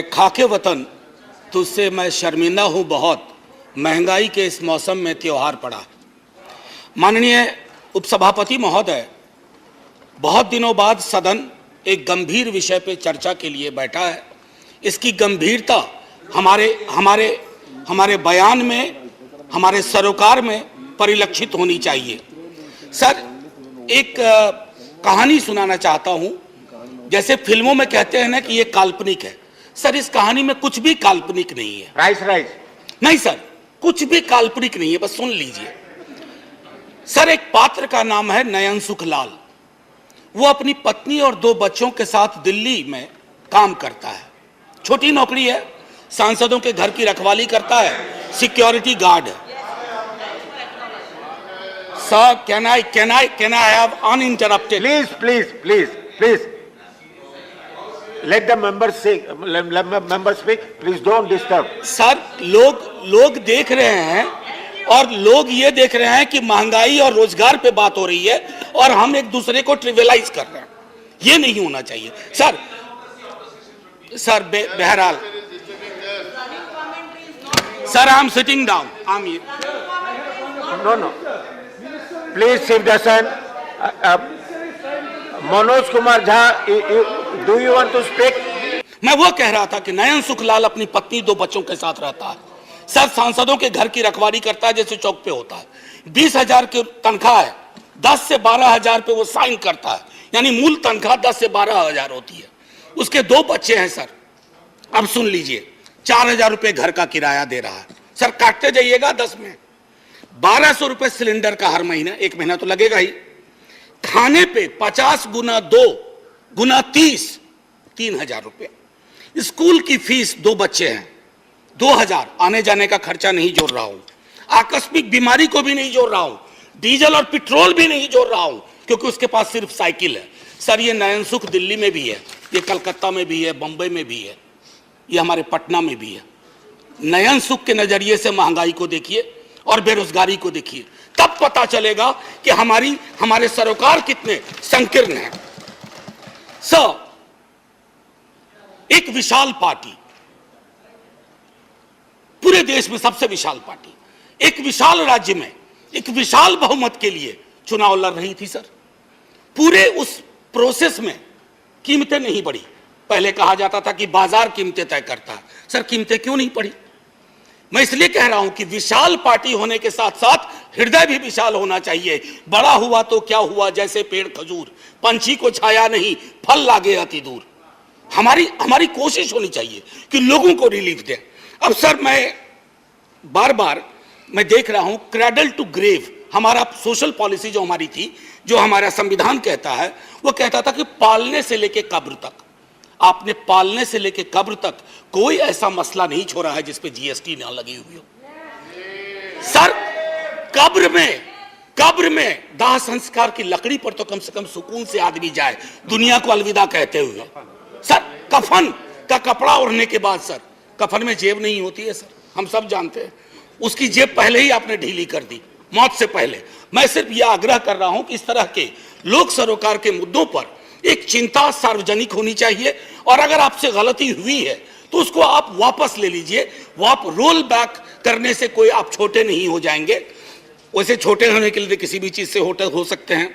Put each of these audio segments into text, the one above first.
खाके वतन तुझसे मैं शर्मिंदा हूँ बहुत, महंगाई के इस मौसम में त्योहार पड़ा। माननीय उपसभापति महोदय, बहुत दिनों बाद सदन एक गंभीर विषय पर चर्चा के लिए बैठा है। इसकी गंभीरता हमारे बयान में, हमारे सरोकार में परिलक्षित होनी चाहिए। सर, एक कहानी सुनाना चाहता हूं। जैसे फिल्मों में कहते हैं ना कि ये काल्पनिक है, सर इस कहानी में कुछ भी काल्पनिक नहीं है। राइस नहीं सर, कुछ भी काल्पनिक नहीं है, बस सुन लीजिए। सर, एक पात्र का नाम है नयन सुखलाल। वो अपनी पत्नी और 2 बच्चों के साथ दिल्ली में काम करता है। छोटी नौकरी है, सांसदों के घर की रखवाली करता है, सिक्योरिटी गार्ड है। Sir, can I have uninterrupted? Please. Let the members speak. Please don't disturb. Sir, लोग देख रहे हैं और लोग ये देख रहे हैं कि महंगाई और रोजगार पे बात हो रही है और हम एक दूसरे को ट्रिवियलाइज कर रहे हैं। ये नहीं होना चाहिए। सर बहरहाल, sir I am sitting down. No. Please sit down. Manoj Kumar Jha, do you want to speak? मैं वो कह रहा था कि नयन सुखलाल अपनी पत्नी 2 बच्चों के साथ रहता है। सर, सांसदों के घर की रखवाली करता है जैसे चौक पे होता है। 20,000 की तनख्वाह है, 10 से 12,000 पे वो साइन करता है, यानी मूल तनख्वाह 10 से 12,000 होती है। उसके 2 बच्चे हैं सर। अब सुन लीजिए, 4,000 रुपये घर का किराया दे रहा है। सर, काटते जाइएगा 10 में 1,200 रुपये सिलेंडर का हर महीना, 1 महीना तो लगेगा ही। खाने पे 50 गुना 2 गुना 30, 3,000 रुपये। स्कूल की फीस, 2 बच्चे हैं, 2,000। आने जाने का खर्चा नहीं जोड़ रहा हूं, आकस्मिक बीमारी को भी नहीं जोड़ रहा हूं, डीजल और पेट्रोल भी नहीं जोड़ रहा हूं, क्योंकि उसके पास सिर्फ साइकिल है। सर, ये नयन सुख दिल्ली में भी है, ये कलकत्ता में भी है, बंबई में भी है, ये हमारे पटना में भी है। नयन सुख के नजरिए से महंगाई को देखिए और बेरोजगारी को देखिए, तब पता चलेगा कि हमारे सरोकार कितने संकीर्ण हैं। सर, एक विशाल पार्टी, पूरे देश में सबसे विशाल पार्टी, एक विशाल राज्य में एक विशाल बहुमत के लिए चुनाव लड़ रही थी। सर, पूरे उस प्रोसेस में कीमतें नहीं बढ़ी। पहले कहा जाता था कि बाजार कीमतें तय करता है। सर, कीमतें क्यों नहीं बढ़ी? मैं इसलिए कह रहा हूं कि विशाल पार्टी होने के साथ साथ हृदय भी विशाल होना चाहिए। बड़ा हुआ तो क्या हुआ, जैसे पेड़ खजूर, पंछी को छाया नहीं, फल लागे अति दूर। हमारी कोशिश होनी चाहिए कि लोगों को रिलीफ दें। अब सर, मैं बार देख रहा हूं क्रैडल टू ग्रेव, हमारा सोशल पॉलिसी जो हमारी थी, जो हमारा संविधान कहता है, वो कहता था कि पालने से लेके कब्र तक, आपने पालने से लेके कब्र तक कोई ऐसा मसला नहीं छोड़ा है जिस पे जीएसटी ना लगी हुई हो। सर, कब्र में दाह संस्कार की लकड़ी पर तो कम से कम सुकून से आदमी जाए, दुनिया को अलविदा कहते हुए। सर, कफन का कपड़ा ओढ़ने के बाद, सर, कफन में जेब नहीं होती है। सर, हम सब जानते हैं, उसकी जेब पहले ही आपने ढीली कर दी, मौत से पहले। मैं सिर्फ यह आग्रह कर रहा हूं कि इस तरह के लोक सरोकार के मुद्दों पर एक चिंता सार्वजनिक होनी चाहिए, और अगर आपसे गलती हुई है तो उसको आप वापस ले लीजिए। वो आप रोल बैक करने से कोई आप छोटे नहीं हो जाएंगे। वैसे छोटे होने के लिए किसी भी चीज से हो सकते हैं।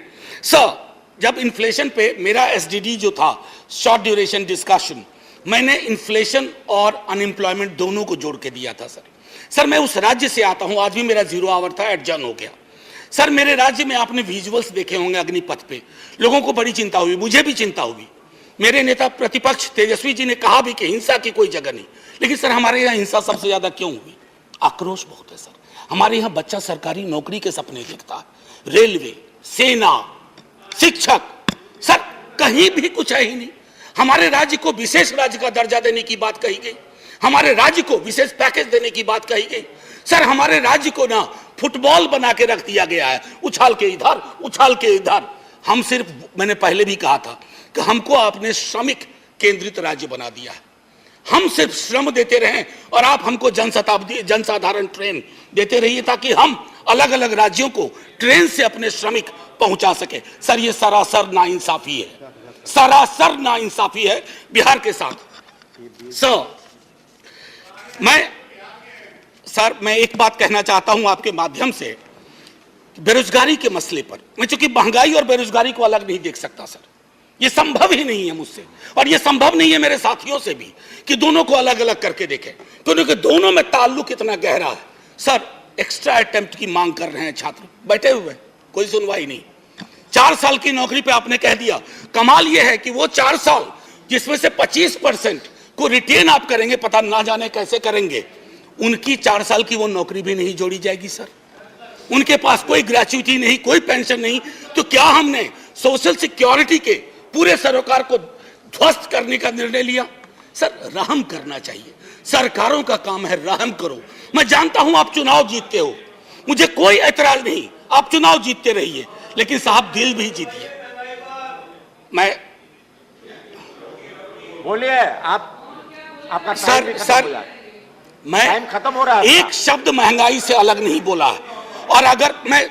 सर, जब इन्फ्लेशन पे मेरा एसडीडी जो था, शॉर्ट ड्यूरेशन डिस्कशन, मैंने इन्फ्लेशन और अनएम्प्लॉयमेंट दोनों को जोड़ के दिया था। सर, मैं उस राज्य से आता हूं, आज भी मेरा 0 आवर था, एडजर्न हो गया। सर, मेरे राज्य में आपने विजुअल्स देखे होंगे अग्निपथ पे, लोगों को बड़ी चिंता हुई, मुझे भी चिंता हुई। मेरे नेता प्रतिपक्ष तेजस्वी जी ने कहा भी कि हिंसा की कोई जगह नहीं, लेकिन सर हमारे यहाँ हिंसा सबसे ज्यादा क्यों हुई? आक्रोश बहुत है। सर, हमारे यहाँ बच्चा सरकारी नौकरी के सपने देखता है, रेलवे, सेना, शिक्षक, सर कहीं भी कुछ है ही नहीं। हमारे राज्य को विशेष राज्य का दर्जा देने की बात कही गई, हमारे राज्य को विशेष पैकेज देने की बात कही गई। सर, हमारे राज्य को ना फुटबॉल बना के रख दिया गया है, उछाल के इधर उछाल के इधर। हम सिर्फ, मैंने पहले भी कहा था कि हमको आपने श्रमिक केंद्रित राज्य बना दिया है। हम सिर्फ श्रम देते रहें और आप हमको जनसाधारण ट्रेन देते रहिए, ताकि हम अलग अलग राज्यों को ट्रेन से अपने श्रमिक पहुंचा सके। सर, ये सरासर नाइंसाफी है, सरासर नाइंसाफी है बिहार के साथ। सर मैं एक बात कहना चाहता हूं आपके माध्यम से, बेरोजगारी के मसले पर मैं चूंकि महंगाई और बेरोजगारी को अलग नहीं देख सकता सर, ये संभव ही नहीं है मुझसे, और ये संभव नहीं है मेरे साथियों से भी कि दोनों को अलग अलग करके देखें, क्योंकि दोनों में ताल्लुक इतना गहरा है। सर एक्स्ट्रा अटेम्प्ट की मांग कर रहे हैं छात्र बैठे हुए, कोई सुनवाई नहीं। 4 साल की नौकरी पे आपने कह दिया, कमाल यह है कि वो 4 साल जिसमें से 25% को रिटेन आप करेंगे, पता ना जाने कैसे करेंगे, उनकी 4 साल की वो नौकरी भी नहीं जोड़ी जाएगी सर। उनके पास कोई ग्रेच्युटी नहीं, कोई पेंशन नहीं, तो क्या हमने सोशल सिक्योरिटी के पूरे सरोकार को ध्वस्त करने का निर्णय लिया? सर रहम करना चाहिए, सरकारों का काम है, रहम करो। मैं जानता हूं आप चुनाव जीतते हो, मुझे कोई एतराज नहीं, आप चुनाव जीतते रहिए, लेकिन साहब दिल भी जीतिए। मैं बोलिए, आपका सर मैं टाइम खत्म हो रहा है। एक शब्द महंगाई से अलग नहीं बोला है, और अगर मैं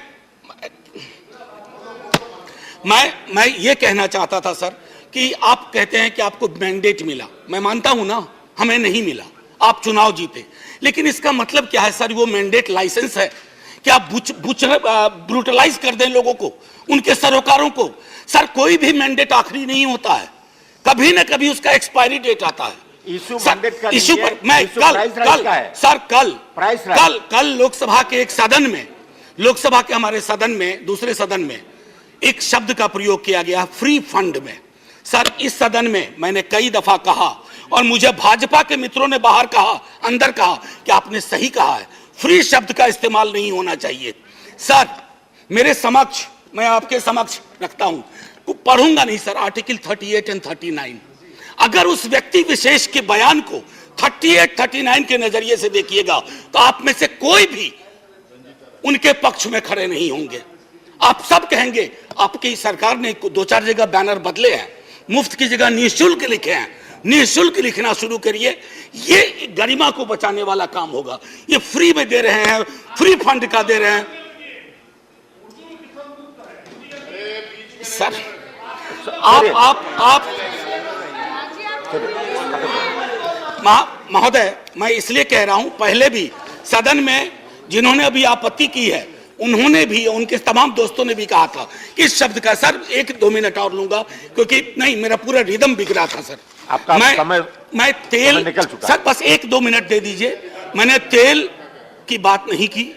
ये कहना चाहता था सर कि आप कहते हैं कि आपको मैंडेट मिला, मैं मानता हूं ना, हमें नहीं मिला, आप चुनाव जीते, लेकिन इसका मतलब क्या है सर? वो मैंडेट लाइसेंस है कि आप ब्रूटलाइज कर दें लोगों को, उनके सरोकारों को? सर कोई भी मैंडेट आखिरी नहीं होता है, कभी ना कभी उसका एक्सपायरी डेट आता है। इशू मैंडेट का इशू पर मैं कल लोकसभा के एक सदन में, लोकसभा के हमारे सदन में, दूसरे सदन में एक शब्द का प्रयोग किया गया, फ्री फंड में। सर इस सदन में मैंने कई दफा कहा, और मुझे भाजपा के मित्रों ने बाहर कहा, अंदर कहा कि आपने सही कहा है, फ्री शब्द का इस्तेमाल नहीं होना चाहिए। सर मेरे समक्ष, मैं आपके समक्ष रखता हूं, पढ़ूंगा नहीं सर, आर्टिकल 38 और 39। अगर उस व्यक्ति विशेष के बयान को 38-39 के नजरिए से देखिएगा तो आप में से कोई भी उनके पक्ष में खड़े नहीं होंगे। आप सब कहेंगे आपकी सरकार ने 2-4 जगह बैनर बदले हैं, मुफ्त की जगह निःशुल्क लिखे हैं, निःशुल्क लिखना शुरू करिए, ये गरिमा को बचाने वाला काम होगा। ये फ्री में दे रहे हैं, फ्री फंड का दे रहे हैं सर। आप महोदय, मैं इसलिए कह रहा हूं, पहले भी सदन में जिन्होंने अभी आपत्ति की है, उन्होंने भी, उनके तमाम दोस्तों ने भी कहा था कि इस शब्द का, सर 1-2 मिनट और लूंगा, क्योंकि नहीं मेरा पूरा रिदम बिगड़ा था सर। आपका मैं तेल, सर बस 1-2 मिनट दे दीजिए। मैंने तेल की बात नहीं की,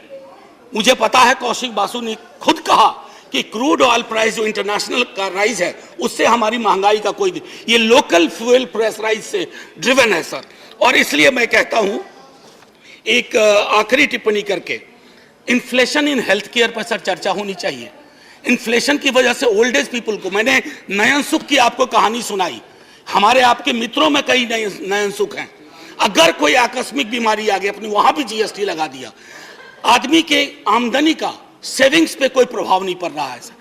मुझे पता है कौशिक बासु ने खुद कहा कि क्रूड ऑयल प्राइस जो इंटरनेशनल का राइज है, उससे हमारी महंगाई का कोई, ये लोकल फ्यूल प्रेशराइज से ड्रिवन है सर। और इसलिए मैं कहता हूं, एक आखिरी टिप्पणी करके, इन्फ्लेशन इन हेल्थ केयर पर सर चर्चा होनी चाहिए। इन्फ्लेशन की वजह से ओल्ड एज पीपल को, मैंने नयन सुख की आपको कहानी सुनाई, हमारे आपके मित्रों में कई नयन सुख हैं, अगर कोई आकस्मिक बीमारी आ गई, अपने वहां भी जीएसटी लगा दिया, आदमी के आमदनी का सेविंग्स पे कोई प्रभाव नहीं पड़ रहा है।